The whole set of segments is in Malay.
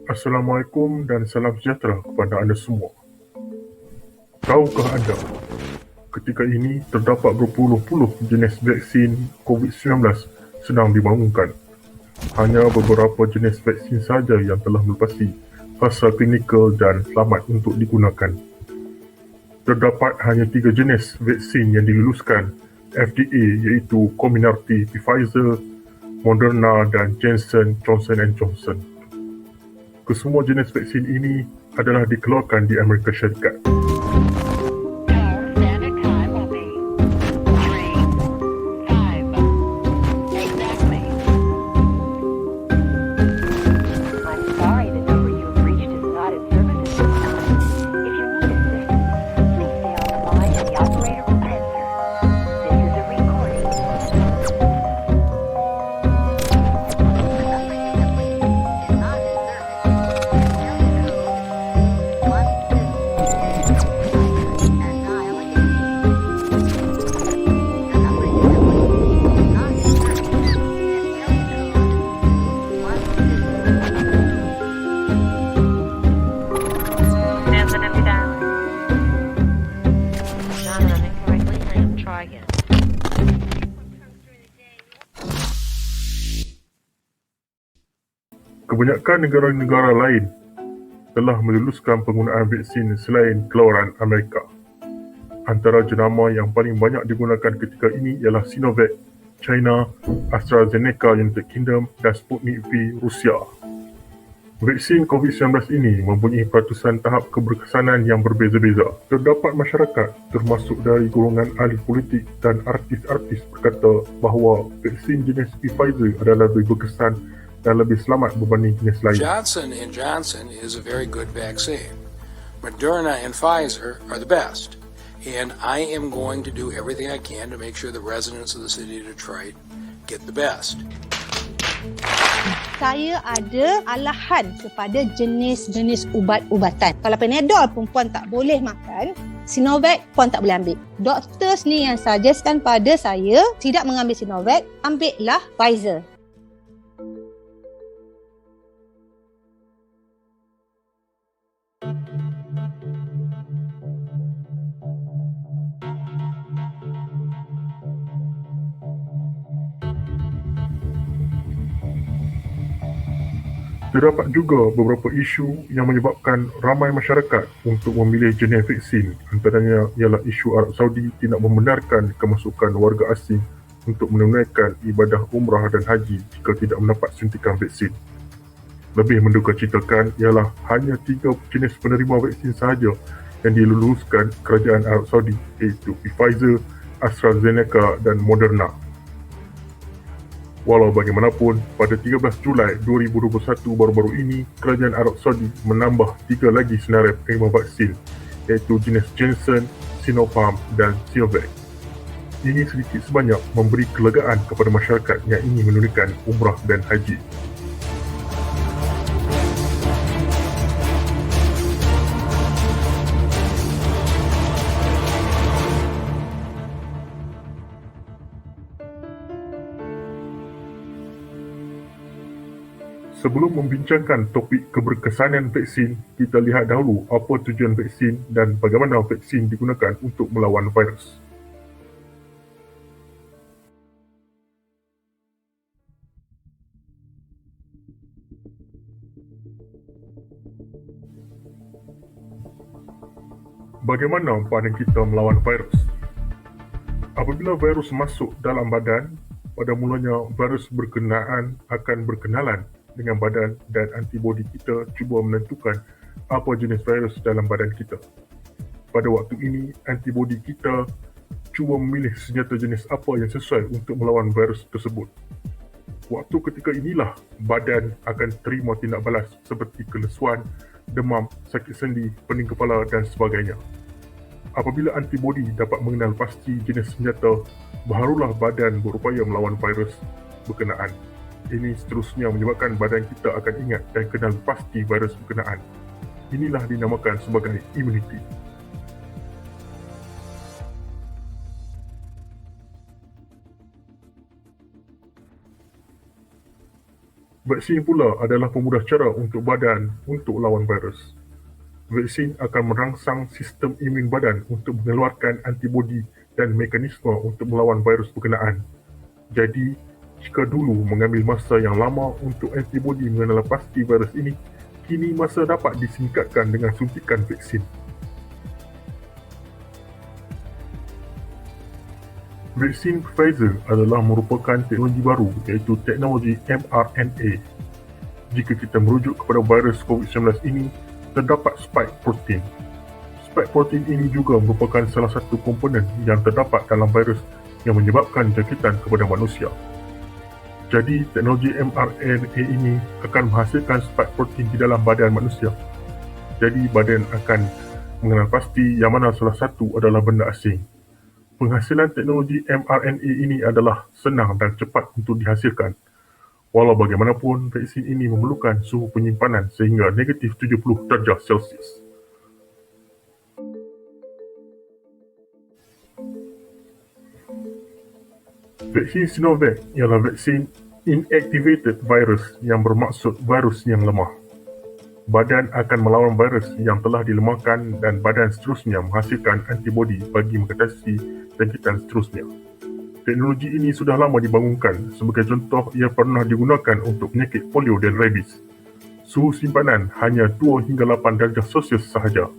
Assalamualaikum dan salam sejahtera kepada anda semua. Tahukah anda, ketika ini terdapat berpuluh-puluh jenis vaksin COVID-19 sedang dibangunkan. Hanya beberapa jenis vaksin sahaja yang telah melepasi fasa klinikal dan selamat untuk digunakan. Terdapat hanya 3 jenis vaksin yang diluluskan FDA, iaitu Comirnaty Pfizer, Moderna dan Johnson & Johnson. Kesemua jenis vaksin ini adalah dikeluarkan di Amerika Syarikat. Kebanyakan negara-negara lain telah meluluskan penggunaan vaksin selain keluaran Amerika. Antara jenama yang paling banyak digunakan ketika ini ialah Sinovac, China, AstraZeneca, United Kingdom dan Sputnik V, Rusia. Vaksin COVID-19 ini mempunyai peratusan tahap keberkesanan yang berbeza-beza. Terdapat masyarakat, termasuk dari golongan ahli politik dan artis-artis berkata bahawa vaksin jenis Pfizer adalah lebih berkesan dan lebih selamat berbanding jenis lain. Johnson & Johnson is a very good vaccine. Moderna and Pfizer are the best. And I am going to do everything I can to make sure the residents of the city of Detroit get the best. Saya ada alahan kepada jenis-jenis ubat-ubatan. Kalau Panadol pun puan tak boleh makan, Sinovac puan tak boleh ambil. Doktor ni yang suggestkan pada saya tidak mengambil Sinovac, ambillah Pfizer. Terdapat juga beberapa isu yang menyebabkan ramai masyarakat untuk memilih jenis vaksin. Antaranya ialah isu Arab Saudi tidak membenarkan kemasukan warga asing untuk menunaikan ibadah umrah dan haji jika tidak mendapat suntikan vaksin. Lebih mendukacitakan ialah hanya 3 jenis penerima vaksin sahaja yang diluluskan kerajaan Arab Saudi, iaitu Pfizer, AstraZeneca dan Moderna. Walau bagaimanapun, pada 13 Julai 2021 baru-baru ini, kerajaan Arab Saudi menambah 3 lagi senarai penerima vaksin, iaitu jenis Janssen, Sinopharm dan Sinovac. Ini sedikit sebanyak memberi kelegaan kepada masyarakat yang ingin menunaikan umrah dan haji. Sebelum membincangkan topik keberkesanan vaksin, kita lihat dahulu apa tujuan vaksin dan bagaimana vaksin digunakan untuk melawan virus. Bagaimana badan kita melawan virus? Apabila virus masuk dalam badan, pada mulanya virus berkenaan akan berkenalan dengan badan dan antibodi kita cuba menentukan apa jenis virus dalam badan kita. Pada waktu ini, antibodi kita cuba memilih senjata jenis apa yang sesuai untuk melawan virus tersebut. Waktu ketika inilah badan akan terima tindak balas seperti kelesuan, demam, sakit sendi, pening kepala dan sebagainya. Apabila antibodi dapat mengenal pasti jenis senjata, barulah badan berupaya melawan virus berkenaan. Ini seterusnya menyebabkan badan kita akan ingat dan kenal pasti virus berkenaan. Inilah dinamakan sebagai imuniti. Vaksin pula adalah pemudah cara untuk badan untuk lawan virus. Vaksin akan merangsang sistem imun badan untuk mengeluarkan antibodi dan mekanisme untuk melawan virus berkenaan. Jadi, jika dulu mengambil masa yang lama untuk antibodi mengenal pasti virus ini, kini masa dapat disingkatkan dengan suntikan vaksin. Vaksin Pfizer adalah merupakan teknologi baru iaitu teknologi mRNA. Jika kita merujuk kepada virus COVID-19 ini, terdapat spike protein. Spike protein ini juga merupakan salah satu komponen yang terdapat dalam virus yang menyebabkan jangkitan kepada manusia. Jadi, teknologi mRNA ini akan menghasilkan spike protein di dalam badan manusia. Jadi, badan akan mengenal pasti yang mana salah satu adalah benda asing. Penghasilan teknologi mRNA ini adalah senang dan cepat untuk dihasilkan. Walau bagaimanapun, vaksin ini memerlukan suhu penyimpanan sehingga negatif 70 darjah Celsius. Vaksin Sinovac ialah vaksin inactivated virus yang bermaksud virus yang lemah. Badan akan melawan virus yang telah dilemahkan dan badan seterusnya menghasilkan antibodi bagi mengatasi jangkitan seterusnya. Teknologi ini sudah lama dibangunkan. Sebagai contoh, ia pernah digunakan untuk penyakit polio dan rabies. Suhu simpanan hanya 2 hingga 8 darjah Celsius sahaja.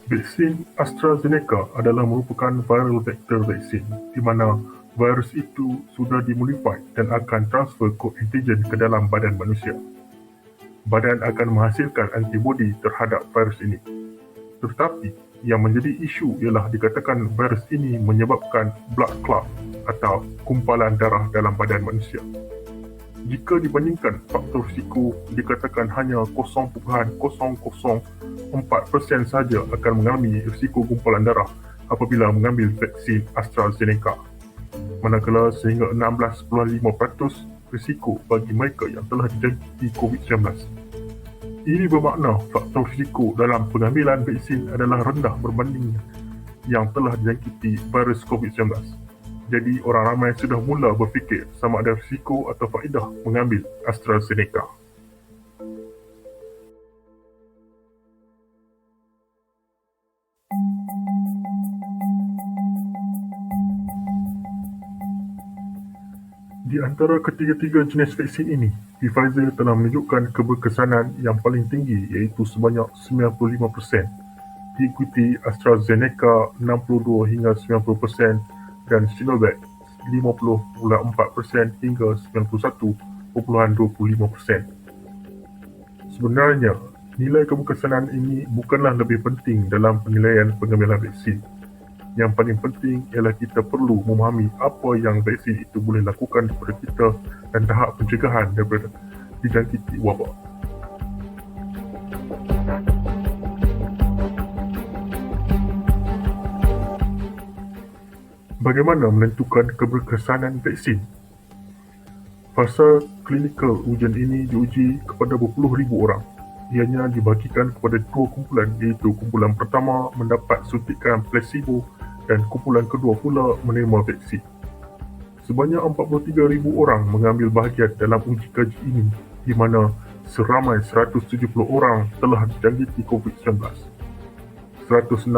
Vaksin AstraZeneca adalah merupakan viral vector vaksin di mana virus itu sudah dimodifai dan akan transfer kod antigen ke dalam badan manusia. Badan akan menghasilkan antibodi terhadap virus ini. Tetapi, yang menjadi isu ialah dikatakan virus ini menyebabkan blood clot atau kumpalan darah dalam badan manusia. Jika dibandingkan faktor risiko, dikatakan hanya 0.004% sahaja akan mengalami risiko gumpalan darah apabila mengambil vaksin AstraZeneca. Manakala sehingga 16.5% risiko bagi mereka yang telah dijangkiti COVID-19. Ini bermakna faktor risiko dalam pengambilan vaksin adalah rendah berbanding yang telah dijangkiti virus COVID-19. Jadi orang ramai sudah mula berfikir sama ada risiko atau faedah mengambil AstraZeneca. Di antara ketiga-tiga jenis vaksin ini, Pfizer telah menunjukkan keberkesanan yang paling tinggi iaitu sebanyak 95%, diikuti AstraZeneca 62 hingga 90% dan Sinovac 50.4% hingga 91.25%. Sebenarnya, nilai keberkesanan ini bukanlah lebih penting dalam penilaian pengambilan vaksin. Yang paling penting ialah kita perlu memahami apa yang vaksin itu boleh lakukan kepada kita dan tahap pencegahan daripada dijangkiti wabak. Bagaimana menentukan keberkesanan vaksin? Fasa klinikal ujian ini diuji kepada berpuluh ribu orang. Ianya dibahagikan kepada dua kumpulan iaitu kumpulan pertama mendapat suntikan placebo dan kumpulan kedua pula menerima vaksin. Sebanyak 43,000 orang mengambil bahagian dalam uji kaji ini di mana seramai 170 orang telah dijangkiti COVID-19. 162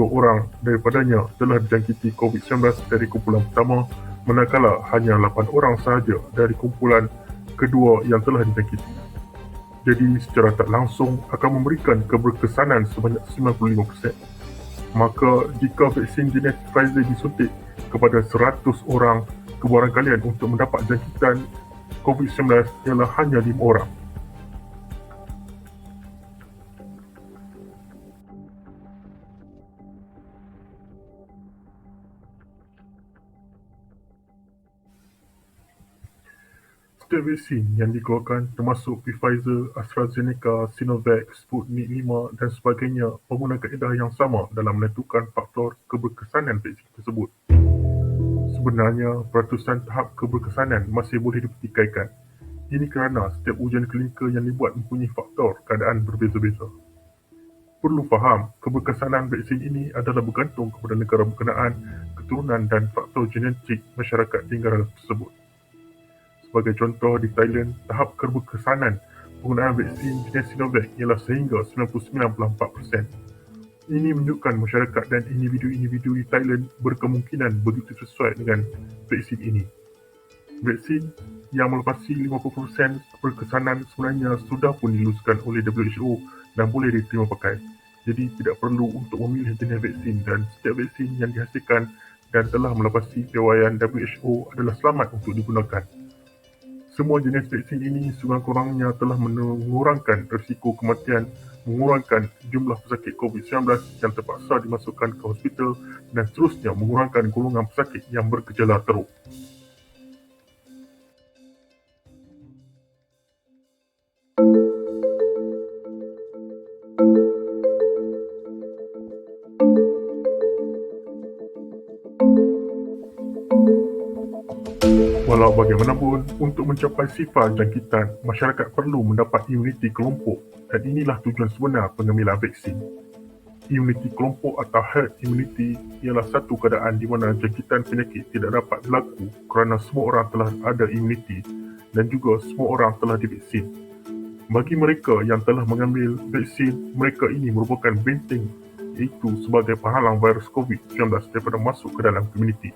orang daripadanya telah dijangkiti COVID-19 dari kumpulan pertama, manakala hanya 8 orang sahaja dari kumpulan kedua yang telah dijangkiti. Jadi secara tak langsung akan memberikan keberkesanan sebanyak 95%. Maka jika vaksin jenis Pfizer disuntik kepada 100 orang, kebarangkalian untuk mendapat jangkitan COVID-19 ialah hanya 5 orang. Setiap vaksin yang dikeluarkan termasuk Pfizer, AstraZeneca, Sinovac, Sputnik 5 dan sebagainya menggunakan kaedah yang sama dalam menentukan faktor keberkesanan vaksin tersebut. Sebenarnya, peratusan tahap keberkesanan masih boleh dipertikaikan. Ini kerana setiap ujian klinikal yang dibuat mempunyai faktor keadaan berbeza-beza. Perlu faham, keberkesanan vaksin ini adalah bergantung kepada negara berkenaan, keturunan dan faktor genetik masyarakat di negara tersebut. Sebagai contoh, di Thailand, tahap keberkesanan penggunaan vaksin jenis Sinovac ialah sehingga 99.4%. Ini menunjukkan masyarakat dan individu-individu di Thailand berkemungkinan begitu sesuai dengan vaksin ini. Vaksin yang melepasi 50% berkesanan sebenarnya sudah pun diluluskan oleh WHO dan boleh diterima pakai. Jadi tidak perlu untuk memilih jenis vaksin dan setiap vaksin yang dihasilkan dan telah melepasi piawaian WHO adalah selamat untuk digunakan. Semua jenis vaksin ini sekurang-kurangnya telah mengurangkan risiko kematian, mengurangkan jumlah pesakit COVID-19 yang terpaksa dimasukkan ke hospital dan seterusnya mengurangkan golongan pesakit yang bergejala teruk. Walau bagaimanapun, untuk mencapai sifar jangkitan, masyarakat perlu mendapat imuniti kelompok dan inilah tujuan sebenar pengambilan vaksin. Imuniti kelompok atau herd immunity ialah satu keadaan di mana jangkitan penyakit tidak dapat berlaku kerana semua orang telah ada imuniti dan juga semua orang telah divaksin. Bagi mereka yang telah mengambil vaksin, mereka ini merupakan benteng iaitu sebagai penghalang virus COVID-19 daripada masuk ke dalam komuniti.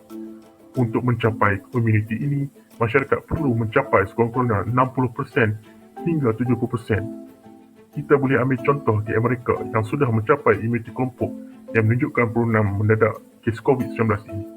Untuk mencapai komuniti ini, masyarakat perlu mencapai sekurang-kurangnya 60% hingga 70%. Kita boleh ambil contoh di Amerika yang sudah mencapai imuniti kelompok yang menunjukkan penurunan mendadak kes COVID-19 ini.